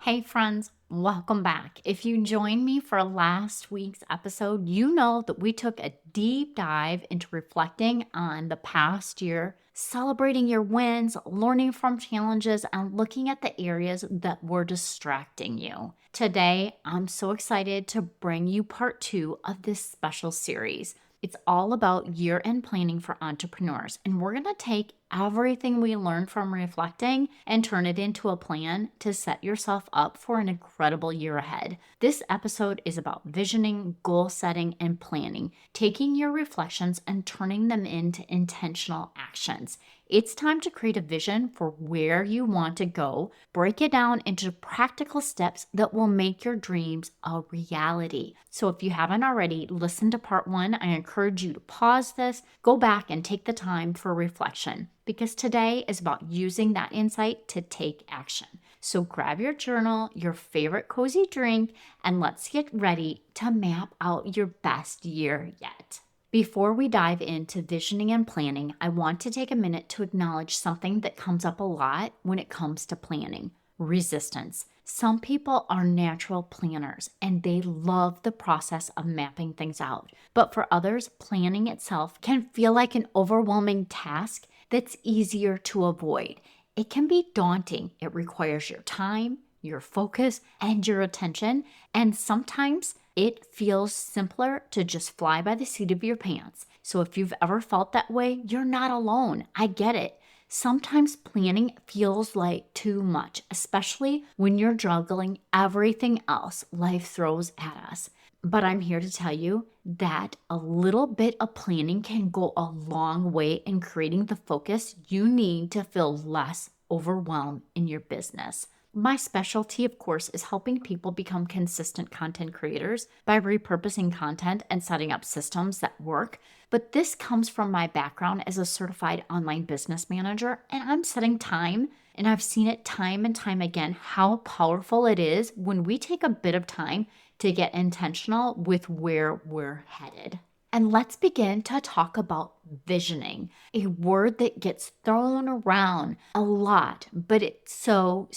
Hey friends, welcome back. If you joined me for last week's episode, you know that we took a deep dive into reflecting on the past year, celebrating your wins, learning from challenges, and looking at the areas that were distracting you. Today, I'm so excited to bring you part two of this special series. It's all about year-end planning for entrepreneurs, and we're going to take everything we learned from reflecting and turn it into a plan to set yourself up for an incredible year ahead. This episode is about visioning, goal setting, and planning, taking your reflections and turning them into intentional actions. It's time to create a vision for where you want to go, break it down into practical steps that will make your dreams a reality. So if you haven't already listened to part one, I encourage you to pause this, go back and take the time for reflection, because today is about using that insight to take action. So grab your journal, your favorite cozy drink, and let's get ready to map out your best year yet. Before we dive into visioning and planning, I want to take a minute to acknowledge something that comes up a lot when it comes to planning: resistance. Some people are natural planners and they love the process of mapping things out. But for others, planning itself can feel like an overwhelming task that's easier to avoid. It can be daunting. It requires your time, your focus, and your attention. And sometimes it feels simpler to just fly by the seat of your pants. So if you've ever felt that way, you're not alone. I get it. Sometimes planning feels like too much, especially when you're juggling everything else life throws at us. But I'm here to tell you that a little bit of planning can go a long way in creating the focus you need to feel less overwhelmed in your business. My specialty, of course, is helping people become consistent content creators by repurposing content and setting up systems that work. But this comes from my background as a certified online business manager, and I'm setting time, and I've seen it time and time again how powerful it is when we take a bit of time to get intentional with where we're headed. And let's begin to talk about visioning, a word that gets thrown around a lot, but it's so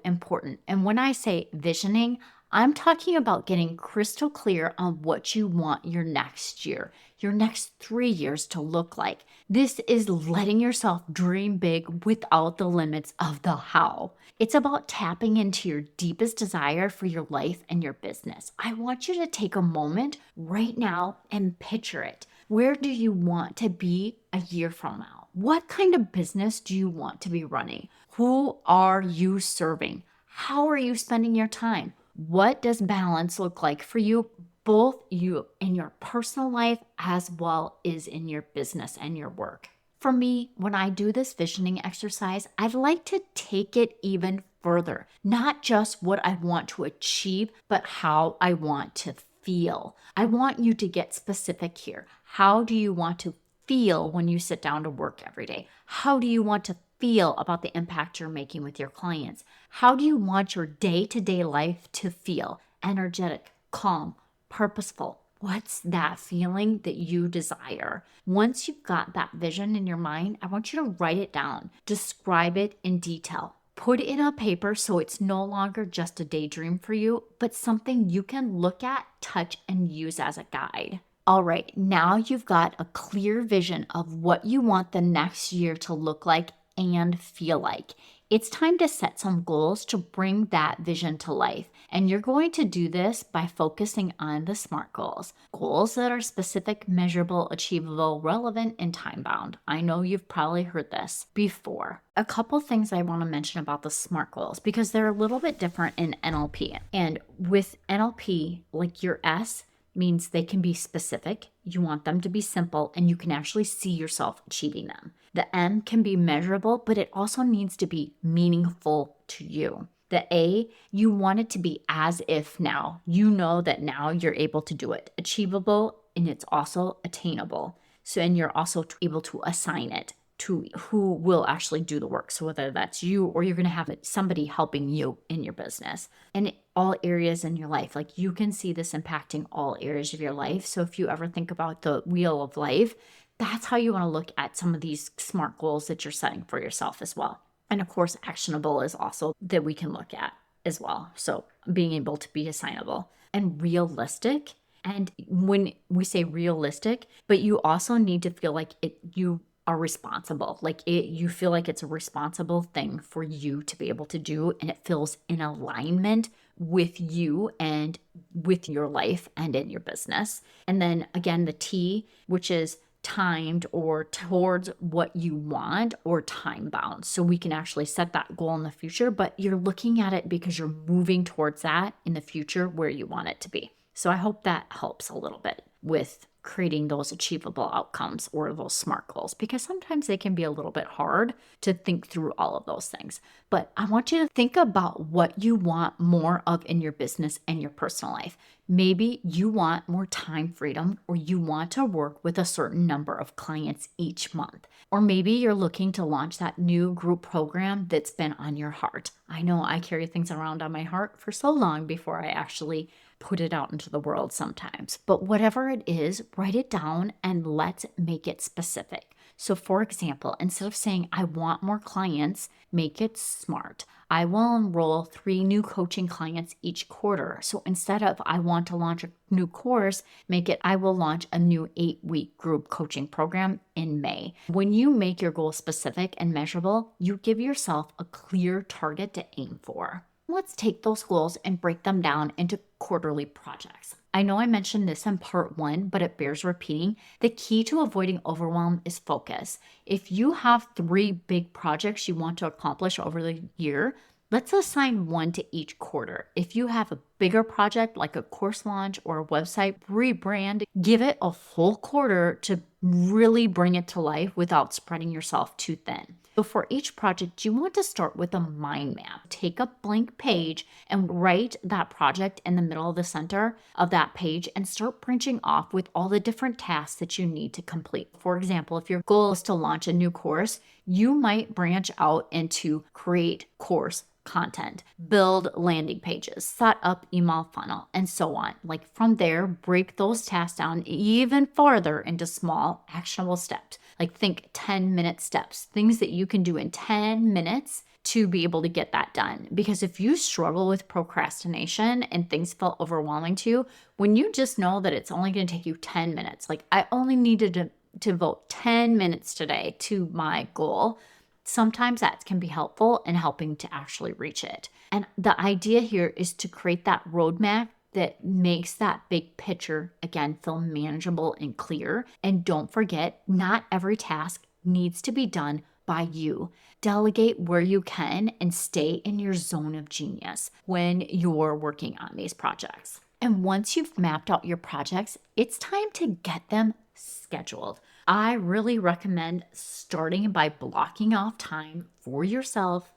important. And when I say visioning, I'm talking about getting crystal clear on what you want your next year, your next 3 years to look like. This is letting yourself dream big without the limits of the how. It's about tapping into your deepest desire for your life and your business. I want you to take a moment right now and picture it. Where do you want to be a year from now? What kind of business do you want to be running? Who are you serving? How are you spending your time? What does balance look like for you, both you in your personal life as well as in your business and your work? For me, when I do this visioning exercise, I'd like to take it even further. Not just what I want to achieve, but how I want to feel. I want you to get specific here. How do you want to feel when you sit down to work every day? How do you want to feel about the impact you're making with your clients? How do you want your day-to-day life to feel? Energetic, calm, purposeful. What's that feeling that you desire? Once you've got that vision in your mind, I want you to write it down. Describe it in detail. Put it on paper so it's no longer just a daydream for you, but something you can look at, touch, and use as a guide. All right, now you've got a clear vision of what you want the next year to look like and feel like. It's time to set some goals to bring that vision to life. And you're going to do this by focusing on the SMART goals. Goals that are specific, measurable, achievable, relevant, and time-bound. I know you've probably heard this before. A couple things I want to mention about the SMART goals because they're a little bit different in NLP. And with NLP, like your S means they can be specific, you want them to be simple, and you can actually see yourself achieving them. The M can be measurable, but it also needs to be meaningful to you. The A, you want it to be as if now. You know that now you're able to do it. Achievable, and it's also attainable. So, and you're also able to assign it to who will actually do the work. So whether that's you or you're going to have somebody helping you in your business and all areas in your life. Like you can see this impacting all areas of your life. So if you ever think about the wheel of life, that's how you want to look at some of these SMART goals that you're setting for yourself as well. And of course, actionable is also that we can look at. as well. So being able to be assignable and realistic. And when we say realistic, but you also need to feel like you are responsible. You feel like it's a responsible thing for you to be able to do, and it feels in alignment with you and with your life and in your business. And then again, the T, which is timed or towards what you want, or time bound. So we can actually set that goal in the future, but you're looking at it because you're moving towards that in the future where you want it to be. So I hope that helps a little bit with creating those achievable outcomes or those SMART goals, because sometimes they can be a little bit hard to think through all of those things. But I want you to think about what you want more of in your business and your personal life. Maybe you want more time freedom, or you want to work with a certain number of clients each month. Or maybe you're looking to launch that new group program that's been on your heart. I know I carry things around on my heart for so long before I actually put it out into the world sometimes. But whatever it is, write it down and let's make it specific. So for example, instead of saying, I want more clients, make it SMART. I will enroll 3 new coaching clients each quarter. So instead of, I want to launch a new course, make it, I will launch a new 8-week group coaching program in May. When you make your goal specific and measurable, you give yourself a clear target to aim for. Let's take those goals and break them down into quarterly projects. I know I mentioned this in part 1, but it bears repeating. The key to avoiding overwhelm is focus. If you have 3 big projects you want to accomplish over the year, let's assign 1 to each quarter. If you have a bigger project like a course launch or a website rebrand, give it a full quarter to really bring it to life without spreading yourself too thin. So for each project, you want to start with a mind map. Take a blank page and write that project in the middle of the center of that page and start branching off with all the different tasks that you need to complete. For example, if your goal is to launch a new course, you might branch out into create course content, build landing pages, set up email funnel, and so on. Like from there, break those tasks down even farther into small actionable steps. Like think 10-minute steps, things that you can do in 10 minutes to be able to get that done. Because if you struggle with procrastination and things feel overwhelming to you, when you just know that it's only going to take you 10 minutes, like I only needed to devote 10 minutes today to my goal, sometimes that can be helpful in helping to actually reach it. And the idea here is to create that roadmap that makes that big picture, again, feel manageable and clear. And don't forget, not every task needs to be done by you. Delegate where you can and stay in your zone of genius when you're working on these projects. And once you've mapped out your projects, it's time to get them scheduled. I really recommend starting by blocking off time for yourself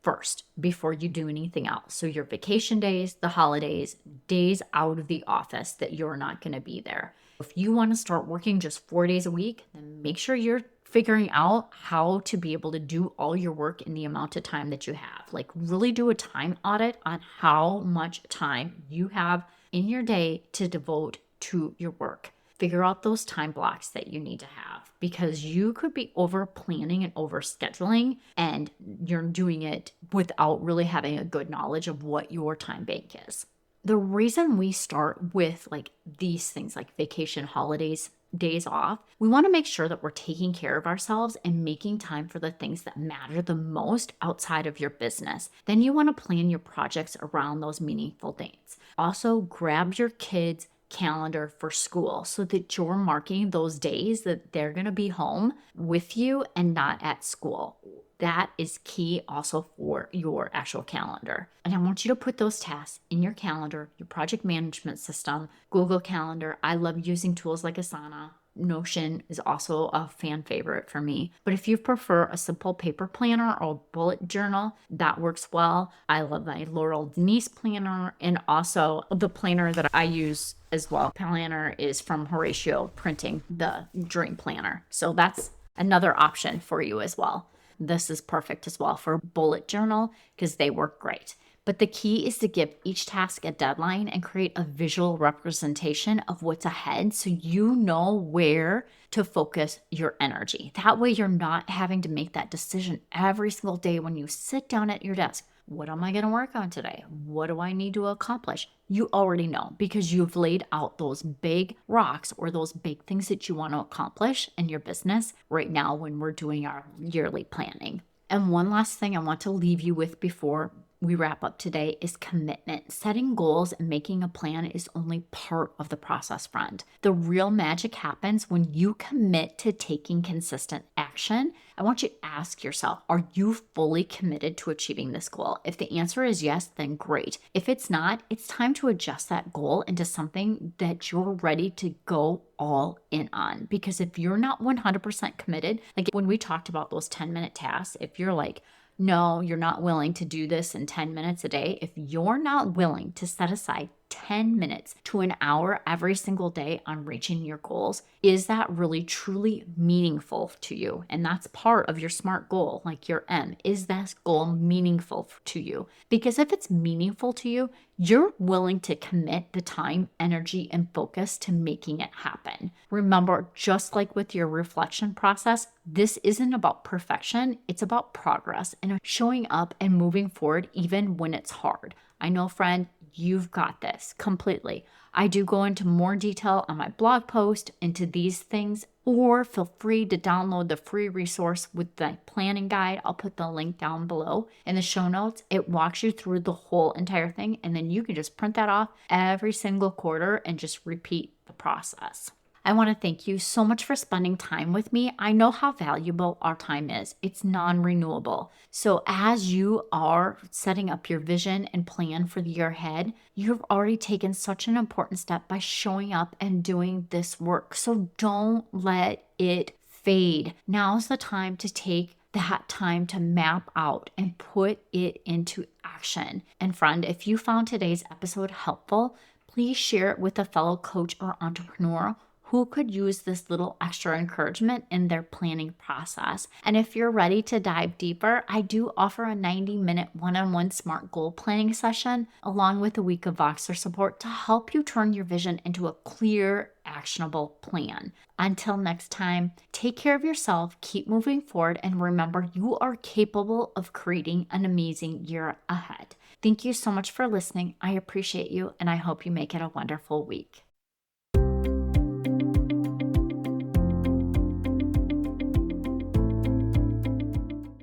first before you do anything else. So your vacation days, the holidays, days out of the office that you're not going to be there. If you want to start working just 4 days a week, then make sure you're figuring out how to be able to do all your work in the amount of time that you have. Like really do a time audit on how much time you have in your day to devote to your work. Figure out those time blocks that you need to have, because you could be over planning and over scheduling and you're doing it without really having a good knowledge of what your time bank is. The reason we start with like these things like vacation, holidays, days off, we want to make sure that we're taking care of ourselves and making time for the things that matter the most outside of your business. Then you want to plan your projects around those meaningful dates. Also, grab your kids' calendar for school so that you're marking those days that they're going to be home with you and not at school. That is key also for your actual calendar. And I want you to put those tasks in your calendar, your project management system, Google Calendar. I love using tools like Asana. Notion is also a fan favorite for me. But if you prefer a simple paper planner or bullet journal, that works well. I love my Laurel Denise planner, and also the planner that I use as well. Planner is from Horatio Printing, the Dream Planner. So that's another option for you as well. This is perfect as well for bullet journal because they work great. But the key is to give each task a deadline and create a visual representation of what's ahead so you know where to focus your energy. That way you're not having to make that decision every single day when you sit down at your desk. What am I going to work on today? What do I need to accomplish? You already know because you've laid out those big rocks or those big things that you want to accomplish in your business right now when we're doing our yearly planning. And one last thing I want to leave you with before we wrap up today is commitment. Setting goals and making a plan is only part of the process, friend. The real magic happens when you commit to taking consistent action. I want you to ask yourself, are you fully committed to achieving this goal? If the answer is yes, then great. If it's not, it's time to adjust that goal into something that you're ready to go all in on. Because if you're not 100% committed, like when we talked about those 10-minute tasks, if you're like, no, you're not willing to do this in 10 minutes a day. If you're not willing to set aside 10 minutes to an hour every single day on reaching your goals, is that really truly meaningful to you? And that's part of your SMART goal, like your M. Is that goal meaningful to you? Because if it's meaningful to you, you're willing to commit the time, energy, and focus to making it happen. Remember, just like with your reflection process, this isn't about perfection, it's about progress and showing up and moving forward even when it's hard. I know, friend, you've got this completely. I do go into more detail on my blog post into these things, or feel free to download the free resource with the planning guide. I'll put the link down below in the show notes. It walks you through the whole entire thing, and then you can just print that off every single quarter and just repeat the process. I want to thank you so much for spending time with me. I know how valuable our time is. It's non-renewable. So as you are setting up your vision and plan for the year ahead, you've already taken such an important step by showing up and doing this work. So don't let it fade. Now's the time to take that time to map out and put it into action. And friend, if you found today's episode helpful, please share it with a fellow coach or entrepreneur who could use this little extra encouragement in their planning process. And if you're ready to dive deeper, I do offer a 90-minute one-on-one SMART goal planning session along with a week of Voxer support to help you turn your vision into a clear, actionable plan. Until next time, take care of yourself, keep moving forward, and remember you are capable of creating an amazing year ahead. Thank you so much for listening. I appreciate you, and I hope you make it a wonderful week.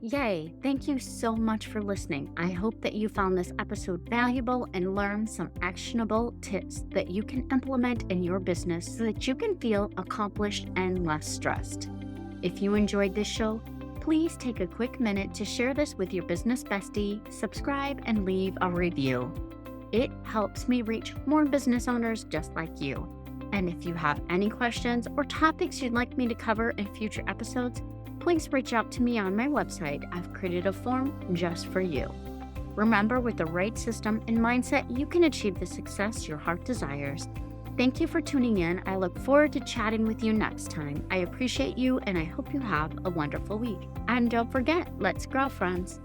Yay! Thank you so much for listening. I hope that you found this episode valuable and learned some actionable tips that you can implement in your business so that you can feel accomplished and less stressed. If you enjoyed this show, please take a quick minute to share this with your business bestie, subscribe, and leave a review. It helps me reach more business owners just like you. And if you have any questions or topics you'd like me to cover in future episodes, please reach out to me on my website. I've created a form just for you. Remember, with the right system and mindset, you can achieve the success your heart desires. Thank you for tuning in. I look forward to chatting with you next time. I appreciate you, and I hope you have a wonderful week. And don't forget, let's grow, friends.